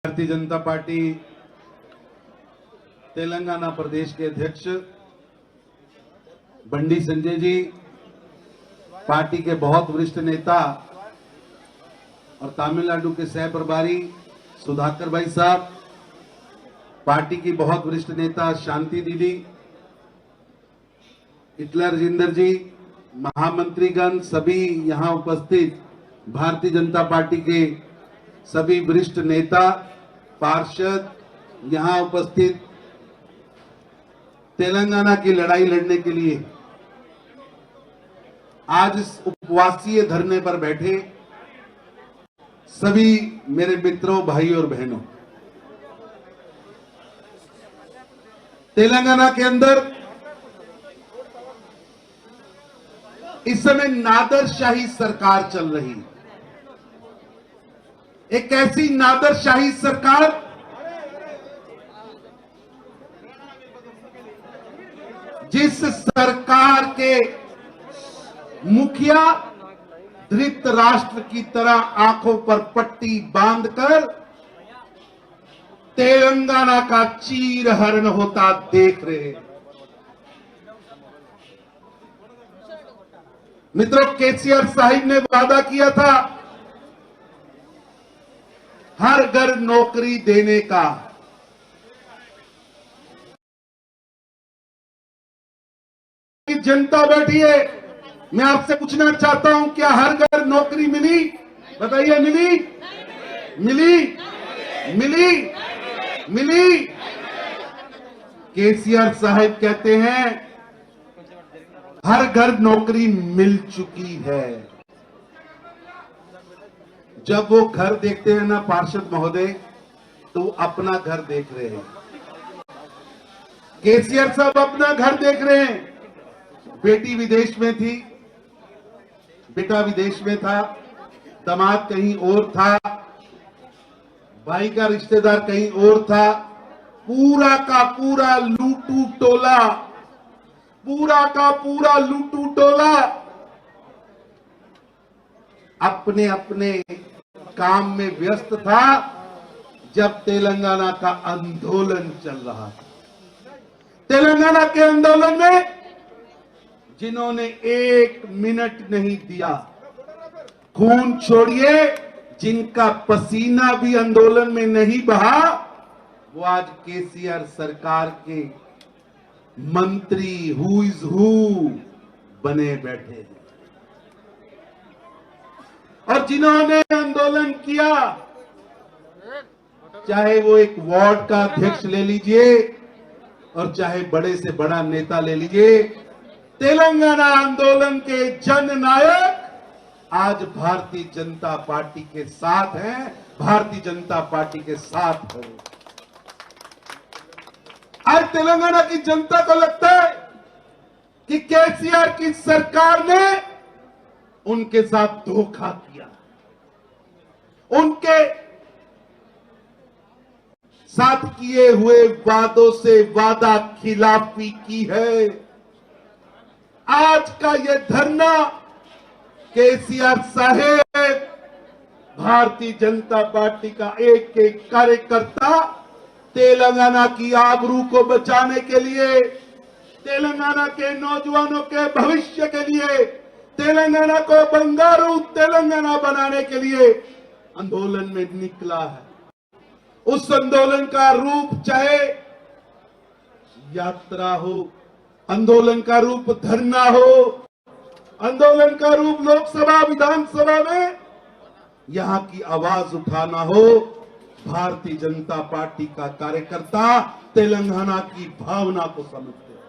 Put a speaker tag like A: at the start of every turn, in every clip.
A: Bharatiya Janata party Telangana प्रदेश के अध्यक्ष Bandi Sanjay ji, party के बहुत वरिष्ठ नेता और तमिलनाडु के सह प्रभारी सुधाकर भाई साहब, पार्टी की बहुत वरिष्ठ नेता शांति दीदी, इटलर राजेंद्र जी, महामंत्रीगण, सभी यहां उपस्थित भारतीय जनता पार्टी के सभी वरिष्ठ नेता, पार्षद, यहां उपस्थित तेलंगाना की लड़ाई लड़ने के लिए आज इस उपवासीय धरने पर बैठे सभी मेरे मित्रों, भाइयों और बहनों, तेलंगाना के अंदर इस समय नादरशाही सरकार चल रही है। एक ऐसी नादरशाही सरकार जिस सरकार के मुखिया धृतराष्ट्र की तरह आंखों पर पट्टी बांधकर तेलंगाना का चीरहरण होता देख रहे हैं। मित्रों, केसीआर साहिब ने वादा किया था हर घर नौकरी देने का। जनता बैठी है, मैं आपसे पूछना चाहता हूं, क्या हर घर नौकरी मिली? बताइए, मिली? मिली? मिली? मिली? केसीआर साहब कहते हैं हर घर नौकरी मिल चुकी है। जब वो घर देखते हैं ना पार्षद महोदय, तो अपना घर देख रहे हैं। केसीआर साहब अपना घर देख रहे हैं। बेटी विदेश में थी, बेटा विदेश में था, दामाद कहीं और था, भाई का रिश्तेदार कहीं और था। पूरा का पूरा लूटू टोला, पूरा का पूरा लूटू टोला अपने अपने काम में व्यस्त था जब तेलंगाना का आंदोलन चल रहा था। तेलंगाना के आंदोलन में जिन्होंने एक मिनट नहीं दिया, खून छोड़िए, जिनका पसीना भी आंदोलन में नहीं बहा, वो आज केसीआर सरकार के मंत्री हु इज हु बने बैठे हैं। और जिन्होंने आंदोलन किया, चाहे वो एक वार्ड का अध्यक्ष ले लीजिए और चाहे बड़े से बड़ा नेता ले लीजिए, तेलंगाना आंदोलन के जननायक आज भारतीय जनता पार्टी के साथ हैं, भारतीय जनता पार्टी के साथ हैं। आज तेलंगाना की जनता को लगता है कि केसीआर की सरकार ने उनके साथ धोखा किया, उनके साथ किए हुए वादों से वादा खिलाफी की है। आज का ये धरना केसीआर साहेब, भारतीय जनता पार्टी का एक एक कार्यकर्ता तेलंगाना की आबरू को बचाने के लिए, तेलंगाना के नौजवानों के भविष्य के लिए, तेलंगाना को बंगारू तेलंगाना बनाने के लिए आंदोलन में निकला है। उस आंदोलन का रूप चाहे यात्रा हो, आंदोलन का रूप धरना हो, आंदोलन का रूप लोकसभा विधानसभा में यहां की आवाज उठाना हो, भारतीय जनता पार्टी का कार्यकर्ता तेलंगाना की भावना को समझते हुए,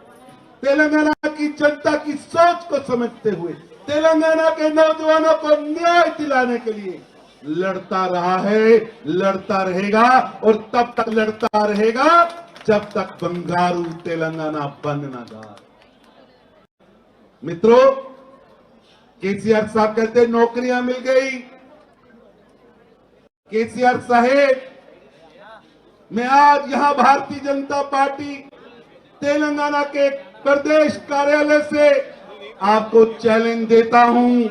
A: तेलंगाना की जनता की सोच को समझते हुए, तेलंगाना के नौजवानों को न्याय दिलाने के लिए लड़ता रहा है, लड़ता रहेगा और तब तक लड़ता रहेगा जब तक बंगारू तेलंगाना बन न जाए। मित्रों, केसीआर साहब कहते नौकरियां मिल गई। केसीआर साहेब, मैं आज यहां भारतीय जनता पार्टी तेलंगाना के प्रदेश कार्यालय से आपको चैलेंज देता हूं।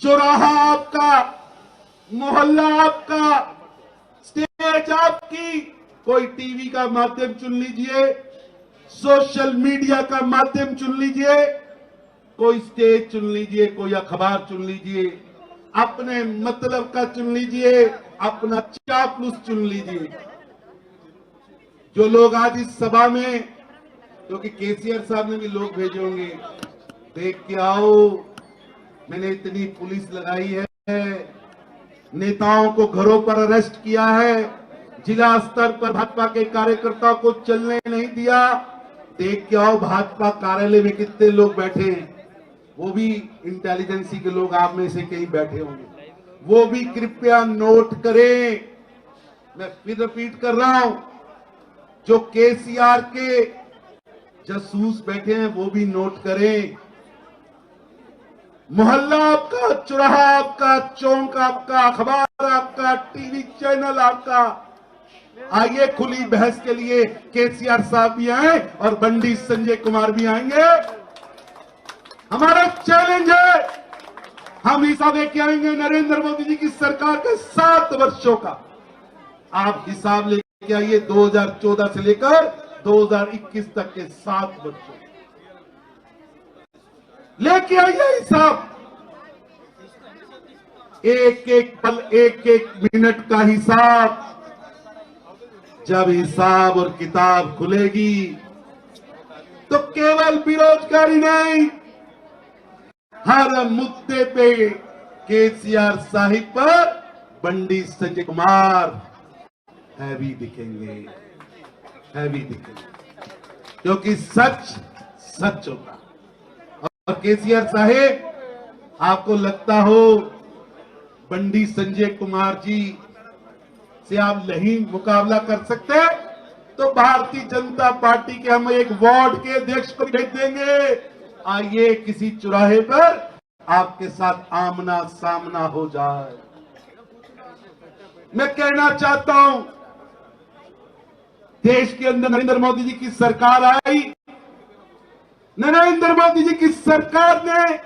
A: चौराहा आपका मोहल्ला आपका, स्टेज आपकी। कोई टीवी का माध्यम चुन लीजिए, सोशल मीडिया का माध्यम चुन लीजिए, कोई स्टेज चुन लीजिए, कोई अखबार चुन लीजिए, अपने मतलब का चुन लीजिए, अपना चापलूस चुन लीजिए। जो लोग आज इस सभा में, क्योंकि केसीआर साहब ने भी लोग भेजे होंगे, देख के आओ, मैंने इतनी पुलिस लगाई है, नेताओं को घरों पर अरेस्ट किया है, जिला स्तर पर भाजपा के कार्यकर्ताओं को चलने नहीं दिया। देख के आओ भाजपा कार्यालय में कितने लोग बैठे हैं, वो भी इंटेलिजेंसी के लोग आप में से कहीं बैठे होंगे, वो भी कृपया नोट करें। मैं फिर रिपीट कर रहा हूं, जो केसीआर के जासूस बैठे हैं वो भी नोट करें। मोहल्ला आपका, चौराहा आपका, चौक आपका, अखबार आपका, टीवी चैनल आपका। आइए खुली बहस के लिए केसीआर साहब भी आए और बंडी संजय कुमार भी आएंगे। हमारा चैलेंज है, हम हिसाब लेके आएंगे नरेंद्र मोदी जी की सरकार के 7 वर्षों का। आप हिसाब लेके आइए 2014 से लेकर 2021 तक के 7 वर्षों लेके आइए हिसाब। एक एक पल, एक एक मिनट का हिसाब। जब हिसाब और किताब खुलेगी तो केवल बेरोजगारी नहीं, हर मुद्दे पे केसीआर साहिब पर बंडी संजय कुमार हैवी दिखेंगे, हैवी दिखेंगे, क्योंकि सच सच होगा। और केसीआर साहिब, आपको लगता हो बंडी संजय कुमार जी से आप नहीं मुकाबला कर सकते, तो भारतीय जनता पार्टी के हम एक वार्ड के अध्यक्ष को भेज देंगे। आइए किसी चौराहे पर आपके साथ आमना सामना हो जाए। मैं कहना चाहता हूं, देश के अंदर नरेंद्र मोदी जी की सरकार आई, नरेंद्र मोदी जी की सरकार ने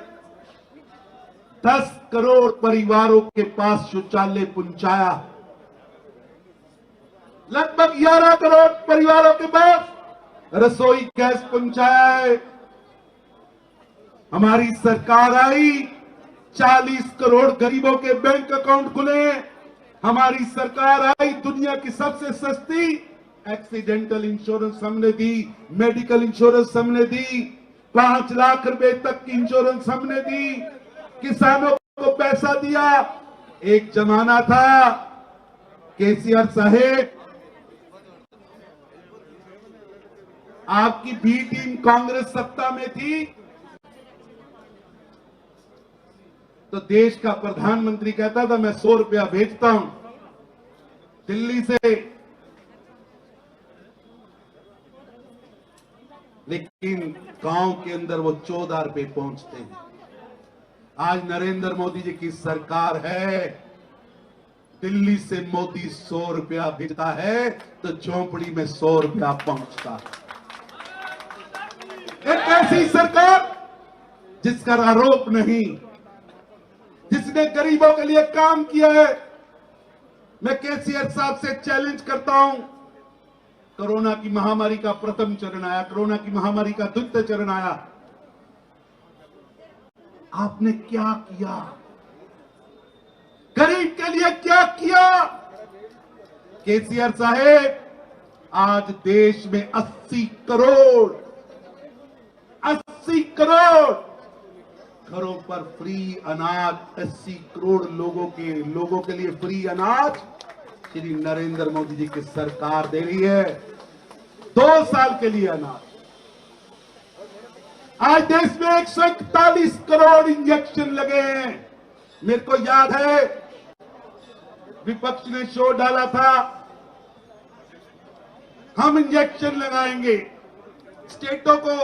A: 10 करोड़ परिवारों के पास शौचालय पहुंचाया, लगभग 11 करोड़ परिवारों के पास रसोई गैस पहुंचाया है। हमारी सरकार आई, 40 करोड़ गरीबों के बैंक अकाउंट खुले। हमारी सरकार आई, दुनिया की सबसे सस्ती एक्सीडेंटल इंश्योरेंस हमने दी, मेडिकल इंश्योरेंस हमने दी, 5 लाख रुपए तक की इंश्योरेंस हमने दी, किसानों को पैसा दिया। एक जमाना था केसीआर साहेब, आपकी बी टीम कांग्रेस सत्ता में थी तो देश का प्रधानमंत्री कहता था मैं 100 रुपया भेजता हूं दिल्ली से, लेकिन गांव के अंदर वो 14 रुपए पहुंचते हैं। आज नरेंद्र मोदी जी की सरकार है, दिल्ली से मोदी 100 रुपया भेजता है तो झोंपड़ी में 100 रुपया पहुंचता है। एक ऐसी सरकार जिसका आरोप नहीं, जिसने गरीबों के लिए काम किया है। मैं केसीआर साहब से चैलेंज करता हूं, कोरोना की महामारी का प्रथम चरण आया, कोरोना की महामारी का द्वितीय चरण आया, आपने क्या किया? गरीब के लिए क्या किया? केसीआर साहेब, आज देश में 80 करोड़ घरों पर फ्री अनाज, 80 करोड़ लोगों के लिए फ्री अनाज श्री नरेंद्र मोदी जी की सरकार दे रही है, 2 साल के लिए अनाज। आज देश में 141 करोड़ इंजेक्शन लगे हैं। मेरे को याद है विपक्ष ने शोर डाला था, हम इंजेक्शन लगाएंगे, स्टेटों को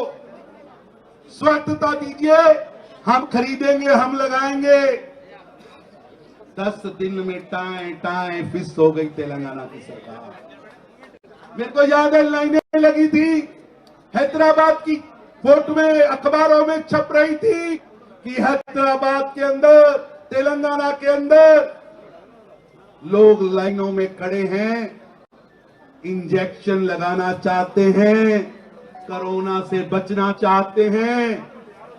A: स्वतंत्रता दीजिए, हम खरीदेंगे, हम लगाएंगे। 10 दिन में टाएं फिस हो गई तेलंगाना की सरकार। मेरे को याद है लाइनें लगी थी, हैदराबाद की फोटो में अखबारों में छप रही थी कि हैदराबाद के अंदर, तेलंगाना के अंदर लोग लाइनों में खड़े हैं, इंजेक्शन लगाना चाहते हैं, कोरोना से बचना चाहते हैं,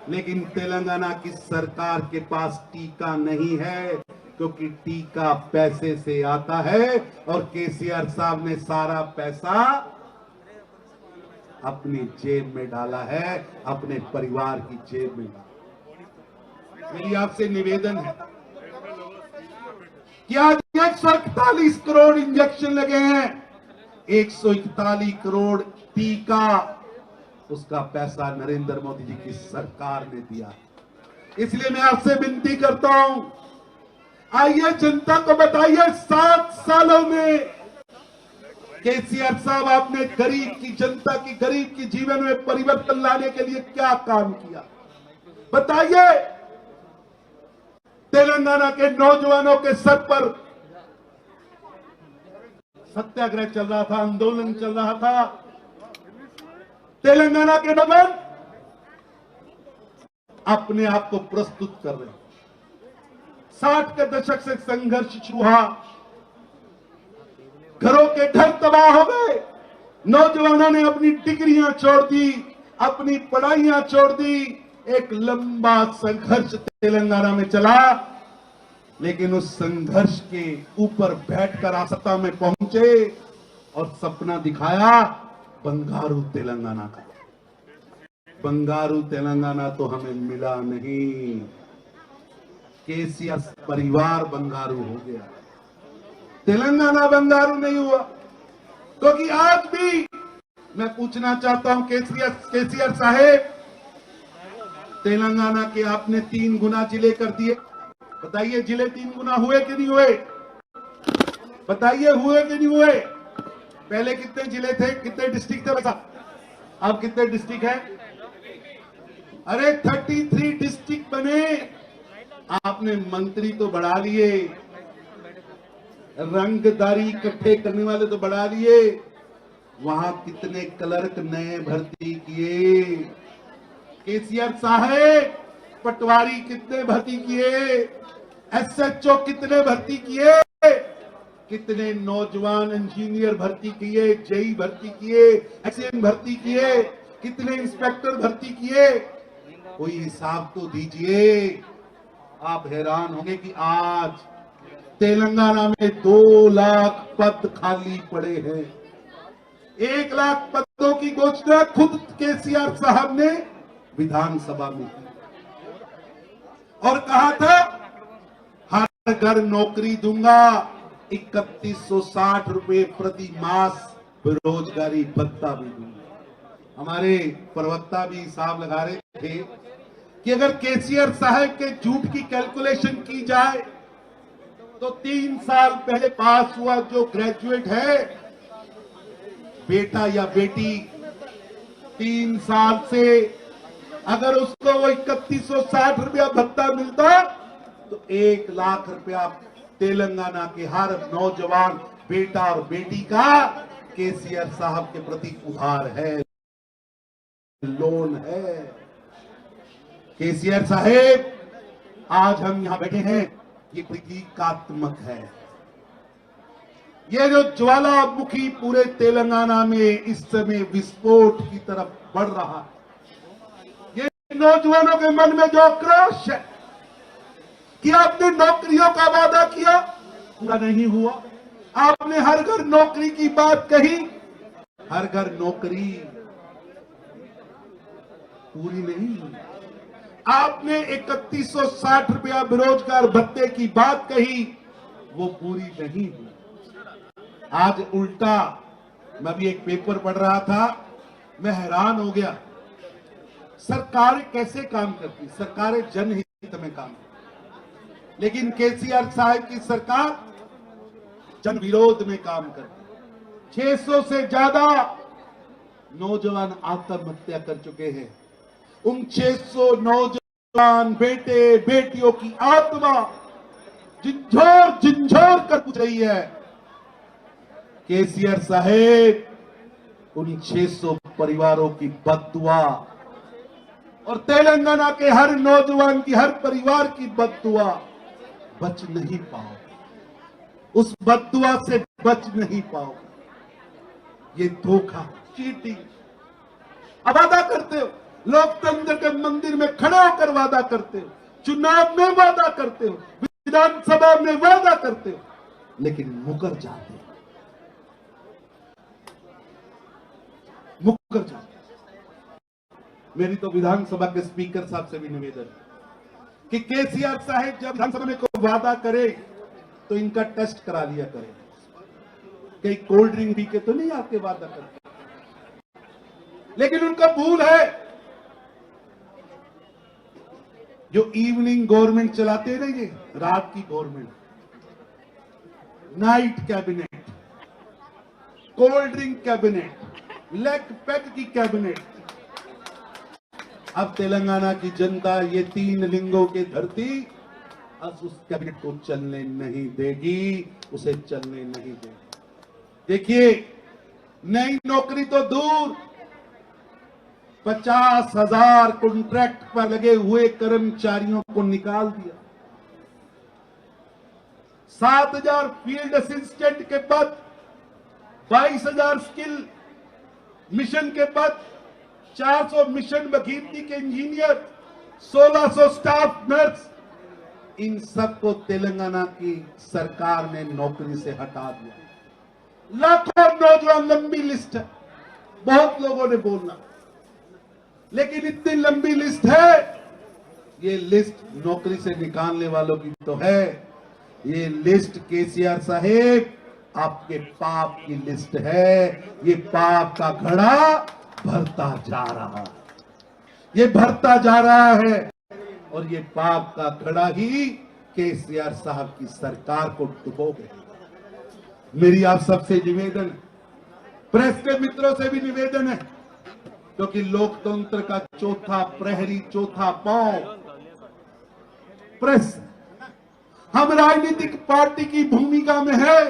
A: लेकिन तेलंगाना की सरकार के पास टीका नहीं है, क्योंकि टीका पैसे से आता है और केसीआर साहब ने सारा पैसा अपनी जेब में डाला है, अपने परिवार की जेब में डाला। मेरी आपसे निवेदन है कि आज 141 करोड़ इंजेक्शन लगे हैं, 141 करोड़ टीका, उसका पैसा नरेंद्र मोदी जी की सरकार ने दिया। इसलिए मैं आपसे विनती करता हूं, आइए जनता को बताइए 7 सालों में केसीआर साहब आपने गरीब की जनता की, गरीब की जीवन में परिवर्तन लाने के लिए क्या काम किया, बताइए। तेलंगाना के नौजवानों के सर पर सत्याग्रह चल रहा था, आंदोलन चल रहा था। तेलंगाना के नौजवान अपने आप को प्रस्तुत कर रहे हैं। 60 के दशक से संघर्ष शुरू हुआ, घरों के घर तबाह हो गए, नौजवानों ने अपनी डिग्रियां छोड़ दी, अपनी पढ़ाइयां छोड़ दी। एक लंबा संघर्ष तेलंगाना में चला, लेकिन उस संघर्ष के ऊपर बैठकर आप सत्ता में पहुंचे और सपना दिखाया बंगारू तेलंगाना का। बंगारू तेलंगाना तो हमें मिला नहीं, केसीआर परिवार बंगारू हो गया, तेलंगाना बंगारू नहीं हुआ। क्योंकि आज भी मैं पूछना चाहता हूं केसीआर साहेब, तेलंगाना के आपने 3 गुना जिले कर दिए, बताइए जिले 3 गुना हुए कि नहीं हुए, बताइए हुए कि नहीं हुए। पहले कितने जिले थे, कितने डिस्ट्रिक्ट थे, बता अब कितने डिस्ट्रिक्ट है? अरे 33 डिस्ट्रिक्ट बने। आपने मंत्री तो बढ़ा लिए, रंगदारी इकट्ठे करने वाले तो बढ़ा लिए, वहां कितने क्लर्क नए भर्ती किए? केसीआर साहेब पटवारी कितने भर्ती किए? एसएचओ कितने भर्ती किए? कितने नौजवान इंजीनियर भर्ती किए, जेई भर्ती किए, एक्सीएम भर्ती किए, कितने इंस्पेक्टर भर्ती किए? कोई हिसाब तो दीजिए। आप हैरान होंगे कि आज तेलंगाना में 2 लाख पद खाली पड़े हैं। 1 लाख पदों की घोषणा खुद केसीआर साहब ने विधानसभा में की और कहा था हर घर नौकरी दूंगा, 3160 रुपए प्रति मास बेरोजगारी भत्ता भी दूंगा। हमारे प्रवक्ता भी हिसाब लगा रहे थे कि अगर केसीआर साहब के झूठ की कैलकुलेशन की जाए तो 3 साल पहले पास हुआ जो ग्रेजुएट है, बेटा या बेटी, 3 साल से अगर उसको वो 3160 रुपया भत्ता मिलता तो 1 लाख रुपया तेलंगाना के हर नौजवान बेटा और बेटी का केसीआर साहब के प्रति उधार है, लोन है। केसीआर साहेब आज हम यहां बैठे हैं, ये प्रतीकात्मक है। ये जो ज्वालामुखी पूरे तेलंगाना में इस समय विस्फोट की तरफ बढ़ रहा है, ये नौजवानों के मन में जो आक्रोश है कि आपने नौकरियों का वादा किया, पूरा नहीं हुआ। आपने हर घर नौकरी की बात कही, हर घर नौकरी पूरी नहीं हुई। आपने 3160 रुपया बेरोजगार भत्ते की बात कही, वो पूरी नहीं हुई। आज उल्टा, मैं भी एक पेपर पढ़ रहा था, मैं हैरान हो गया। सरकारें कैसे काम करती, सरकारें जनहित में काम करती, लेकिन केसीआर साहब की सरकार जन विरोध में काम करती। 600 से ज्यादा नौजवान आत्महत्या कर चुके हैं। उन 600 नौजवान बेटे बेटियों की आत्मा झिंझोर कर पूछ रही है, केसीआर साहेब उन 600 परिवारों की बद्दुआ और तेलंगाना के हर नौजवान की, हर परिवार की बद्दुआ बच नहीं पाओ। उस बद्दुआ से बच नहीं पाओगे। ये धोखा, चीटिंग। अब वादा करते हो, लोकतंत्र के मंदिर में खड़े होकर वादा करते हो, चुनाव में वादा करते हो, विधानसभा में वादा करते हो, लेकिन मुकर जाते हो, मुकर जाते हो। मेरी तो विधानसभा के स्पीकर साहब से भी निवेदन है कि केसीआर साहब जब विधानसभा में कोई वादा करे तो इनका टेस्ट करा लिया करें, कहीं कोल्ड ड्रिंक पी के तो नहीं आके वादा करते। लेकिन उनका भूल है, जो इवनिंग गवर्नमेंट चलाते हैं ना, ये रात की government, night cabinet, cold drink cabinet, leg pack की कैबिनेट। अब तेलंगाना की जनता ये 3 लिंगों की धरती अब उस कैबिनेट को चलने नहीं देगी, उसे चलने नहीं देगी। देखिए, नई नौकरी तो दूर, 50,000 कॉन्ट्रैक्ट पर लगे हुए कर्मचारियों को निकाल दिया। 7,000 फील्ड असिस्टेंट के पद, 22,000 स्किल मिशन के पद, 400 मिशन भगीरथी के इंजीनियर, 1,600 स्टाफ नर्स, इन सबको तेलंगाना की सरकार ने नौकरी से हटा दिया। लाखों नौजवान, लंबी लिस्ट है, बहुत लोगों ने बोलना, लेकिन इतनी लंबी लिस्ट है, ये लिस्ट नौकरी से निकालने वालों की तो है, ये लिस्ट केसीआर साहेब आपके पाप की लिस्ट है। ये पाप का घड़ा भरता जा रहा है, ये भरता जा रहा है, और ये पाप का घड़ा ही केसीआर साहब की सरकार को डुबोगे। मेरी आप सबसे निवेदन, प्रेस के मित्रों से भी निवेदन है, क्योंकि लोकतंत्र का चौथा प्रहरी, चौथा पांव प्रेस। हम राजनीतिक पार्टी की भूमिका में है,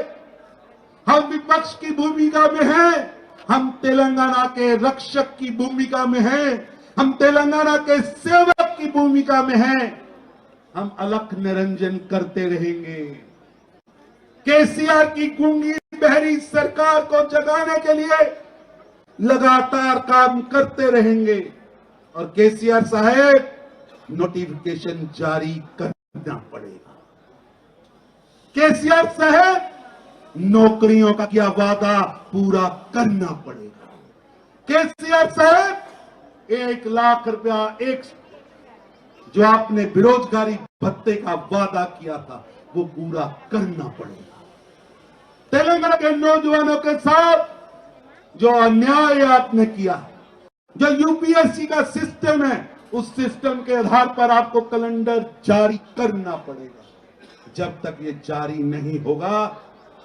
A: हम विपक्ष की भूमिका में है, हम तेलंगाना के रक्षक की भूमिका में है, हम तेलंगाना के सेवक की भूमिका में है। हम अलख निरंजन करते रहेंगे, केसीआर की गूंगी बहरी सरकार को जगाने के लिए लगातार काम करते रहेंगे, और केसीआर साहब नोटिफिकेशन जारी करना पड़ेगा। केसीआर साहब नौकरियों का किया वादा पूरा करना पड़ेगा। केसीआर साहब 1 लाख रुपया एक जो आपने बेरोजगारी भत्ते का वादा किया था वो पूरा करना पड़ेगा। तेलंगाना के नौजवानों के साथ जो अन्याय आपने किया, जो यूपीएससी का सिस्टम है, उस सिस्टम के आधार पर आपको कैलेंडर जारी करना पड़ेगा। जब तक ये जारी नहीं होगा,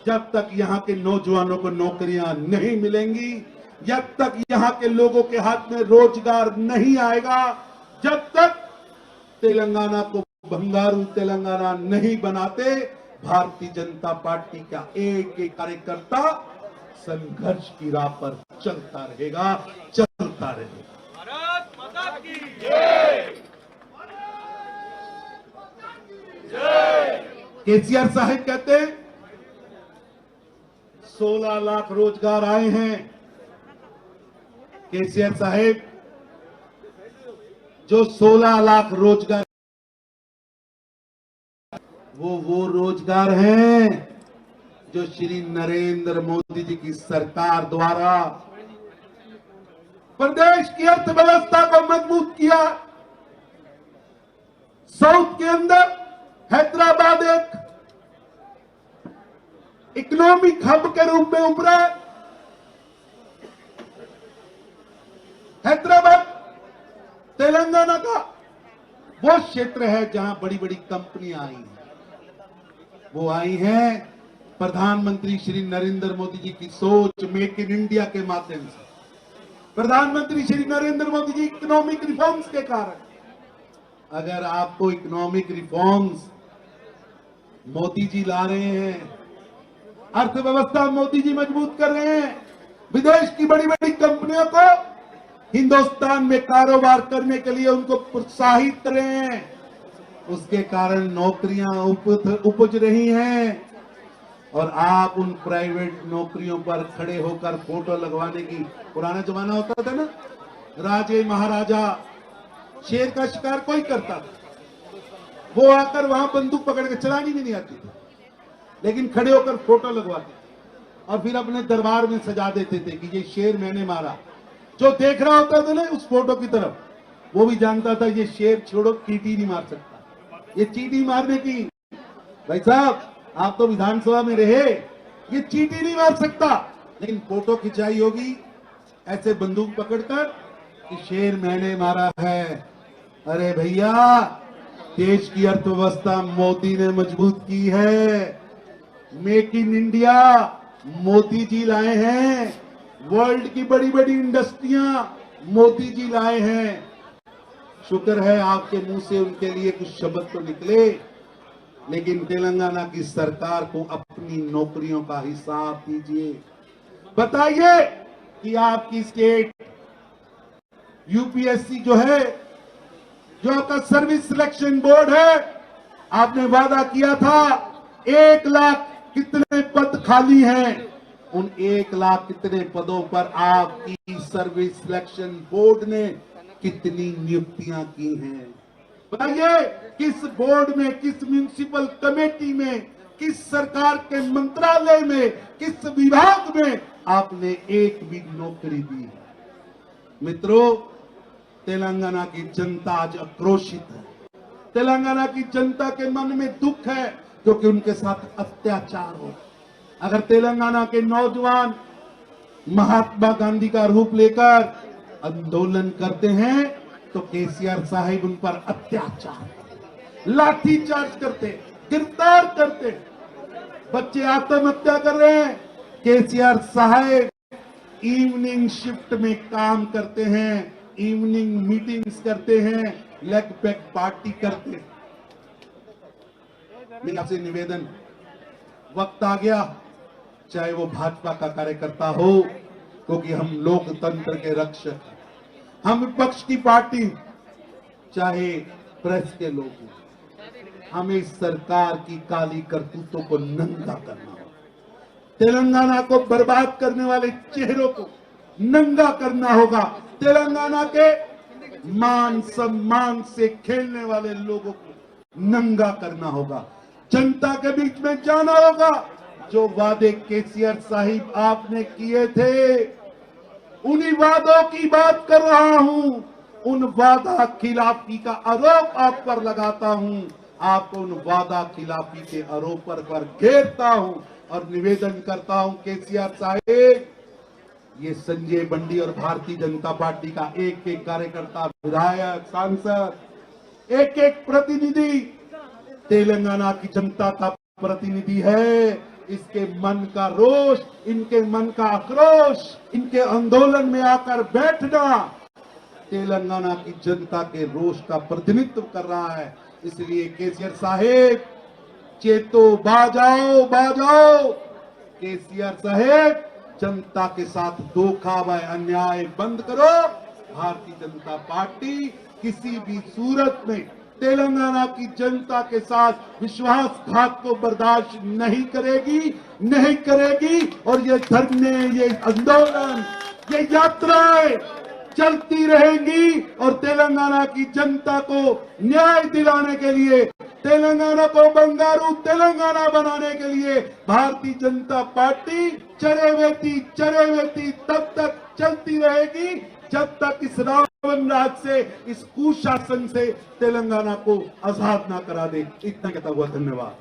A: जब तक यहाँ के नौजवानों को नौकरियां नहीं मिलेंगी, जब तक यहाँ के लोगों के हाथ में रोजगार नहीं आएगा, जब तक तेलंगाना को बंगारू तेलंगाना नहीं बनाते, भारतीय जनता पार्टी का एक एक कार्यकर्ता संघर्ष की राह पर चलता रहेगा, चलता रहेगा। भारत माता की जय। केसीआर साहब कहते हैं 16 लाख रोजगार आए हैं। केसीआर साहब, जो 16 लाख रोजगार, वो रोजगार हैं जो श्री नरेंद्र मोदी जी की सरकार द्वारा प्रदेश की अर्थव्यवस्था को मजबूत किया। साउथ के अंदर हैदराबाद एक इकोनॉमिक हब के रूप में उभरा। हैदराबाद तेलंगाना का वो क्षेत्र है जहां बड़ी बड़ी कंपनियां आई हैं। वो आई हैं प्रधानमंत्री श्री नरेंद्र मोदी जी की सोच, मेक इन इंडिया के माध्यम से, प्रधानमंत्री श्री नरेंद्र मोदी जी इकोनॉमिक रिफॉर्म्स के कारण। अगर आपको इकोनॉमिक रिफॉर्म्स मोदी जी ला रहे हैं, अर्थव्यवस्था मोदी जी मजबूत कर रहे हैं, विदेश की बड़ी बड़ी कंपनियों को हिंदुस्तान में कारोबार करने के लिए उनको प्रोत्साहित कर रहे हैं, उसके कारण नौकरियां उपज रही हैं। और आप उन प्राइवेट नौकरियों पर खड़े होकर फोटो लगवाने की, पुराना जमाना होता था ना, राजे महाराजा शेर का शिकार कोई करता था, वो आकर वहां बंदूक पकड़ के चलानी भी नहीं आती थी, लेकिन खड़े होकर फोटो लगवाते थे और फिर अपने दरबार में सजा देते थे कि ये शेर मैंने मारा। जो देख रहा होता था ना उस फोटो की तरफ, वो भी जानता था ये शेर छोड़ो चींटी नहीं मार सकता, ये चींटी मारने की, भाई साहब आप तो विधानसभा में रहे, ये चींटी नहीं मार सकता, लेकिन फोटो खिंचाई होगी ऐसे बंदूक पकड़कर कि शेर मैंने मारा है। अरे भैया, देश की अर्थव्यवस्था मोदी ने मजबूत की है, make in India Modi ji लाए हैं, वर्ल्ड की बड़ी बड़ी इंडस्ट्रियां मोदी जी लाए हैं। शुक्र है आपके मुंह से उनके लिए कुछ शब्द तो निकले, लेकिन तेलंगाना की सरकार को अपनी नौकरियों का हिसाब दीजिए। बताइए कि आपकी स्टेट यूपीएससी जो है, जो आपका सर्विस सिलेक्शन बोर्ड है, आपने वादा किया था 1 लाख कितने पद खाली हैं, उन 1 लाख कितने पदों पर आपकी सर्विस सिलेक्शन बोर्ड ने कितनी नियुक्तियां की हैं? बताइए किस बोर्ड में, किस म्युनिसिपल कमेटी में, किस सरकार के मंत्रालय में, किस विभाग में आपने एक भी नौकरी दी है? मित्रों, तेलंगाना की जनता आज आक्रोशित है, तेलंगाना की जनता के मन में दुख है क्योंकि उनके साथ अत्याचार हो। अगर तेलंगाना के नौजवान महात्मा गांधी का रूप लेकर आंदोलन करते हैं तो केसीआर साहिब उन पर अत्याचार, लाठीचार्ज करते, गिरफ्तार करते, बच्चे आत्महत्या कर रहे हैं। केसीआर साहिब इवनिंग शिफ्ट में काम करते हैं, इवनिंग मीटिंग्स करते हैं, लेग पैक पार्टी करते हैं। मेरा आपसे निवेदन, वक्त आ गया, चाहे वो भाजपा का कार्यकर्ता हो, क्योंकि हम लोकतंत्र के रक्षक हैं, हम विपक्ष की पार्टी, चाहे प्रेस के लोग हैं, हमें सरकार की काली करतूतों को नंगा करना होगा, तेलंगाना को बर्बाद करने वाले चेहरों को नंगा करना होगा, तेलंगाना के मान सम्मान से खेलने वाले लोगों को नंगा करना होगा, जनता के बीच में जाना होगा। जो वादे केसीआर साहिब आपने किए थे, उन्हीं वादों की बात कर रहा हूं, उन वादा खिलाफी का आरोप आप पर लगाता हूं, आपको उन वादा खिलाफी के आरोप पर घेरता हूं और निवेदन करता हूं केसीआर साहिब, ये संजय बंडी और भारतीय जनता पार्टी का एक एक कार्यकर्ता, विधायक, सांसद, एक एक प्रतिनिधि तेलंगाना की जनता का प्रतिनिधि है। इसके मन का रोष, इनके मन का आक्रोश, इनके आंदोलन में आकर बैठना तेलंगाना की जनता के रोष का प्रतिनिधित्व कर रहा है। इसलिए केसीआर साहेब चेतो, बाजाओ बाजाओ। केसीआर साहेब, जनता के साथ धोखा व अन्याय बंद करो। भारतीय जनता पार्टी किसी भी सूरत में तेलंगाना की जनता के साथ विश्वासघात को बर्दाश्त नहीं करेगी, नहीं करेगी। और ये धरने, ये आंदोलन, ये यात्राएं चलती रहेंगी और तेलंगाना की जनता को न्याय दिलाने के लिए, तेलंगाना को बंगारू तेलंगाना बनाने के लिए भारतीय जनता पार्टी चरेवेती तब तक चलती रहेगी जब तक इस रावण राज से, इस कुशासन से तेलंगाना को आजाद ना करा दे। इतना कहता हुआ धन्यवाद।